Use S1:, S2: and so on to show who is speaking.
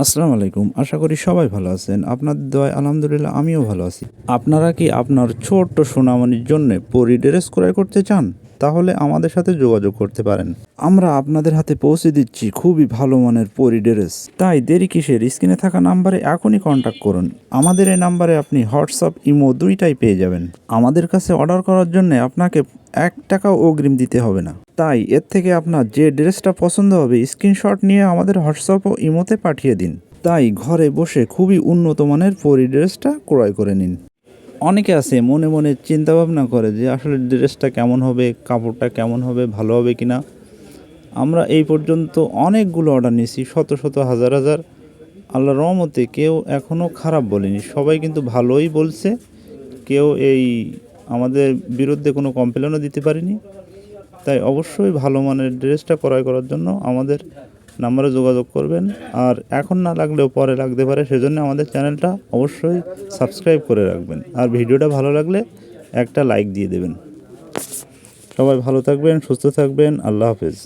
S1: আসসালামু আলাইকুম। আশা করি সবাই ভালো আছেন। আপনাদের দোয়ায় আলহামদুলিল্লাহ আমিও ভালো আছি। আপনারা কি আপনার ছোট্ট সোনামণির জন্যে পরি ড্রেস ক্রয় করতে চান? তাহলে আমাদের সাথে যোগাযোগ করতে পারেন। আমরা আপনাদের হাতে পৌঁছে দিচ্ছি খুবই ভালো মানের পরি ড্রেস। তাই দেরি কিসের? স্ক্রিনে থাকা নাম্বারে এখনই কন্ট্যাক্ট করুন। আমাদের এই নাম্বারে আপনি হোয়াটসঅ্যাপ, ইমো দুইটাই পেয়ে যাবেন। আমাদের কাছে অর্ডার করার জন্যে আপনাকে 1 টাকাও অগ্রিম দিতে হবে না। তাই এর থেকে আপনার যে ড্রেসটা পছন্দ হবে স্ক্রিনশট নিয়ে আমাদের হোয়াটসঅ্যাপ ও ইমোতে পাঠিয়ে দিন। তাই ঘরে বসে খুবই উন্নত মানের পরি ড্রেসটা ক্রয় করে নিন। অনেকে আছে মনে মনে চিন্তা ভাবনা করে যে আসলে ড্রেসটা কেমন হবে, কাপড়টা কেমন হবে, ভালো হবে কিনা। আমরা এই পর্যন্ত অনেকগুলো অর্ডার নিয়েছি, শত শত হাজার হাজার। আল্লাহর রহমতে কেউ এখনও খারাপ বলেনি, সবাই কিন্তু ভালোই বলছে। কেউ আমাদের বিরুদ্ধে কোনো কমপ্লেনও দিতে পারেনি। তাই অবশ্যই ভালো মানের ড্রেসটা ক্রয় করার জন্য আমাদের নাম্বারে যোগাযোগ করবেন। আর এখন না লাগলেও পরে লাগতে পারে, সেজন্য আমাদের চ্যানেলটা অবশ্যই সাবস্ক্রাইব করে রাখবেন। আর ভিডিওটা ভালো লাগলে একটা লাইক দিয়ে দেবেন। সবাই ভালো থাকবেন, সুস্থ থাকবেন। আল্লাহ হাফেজ।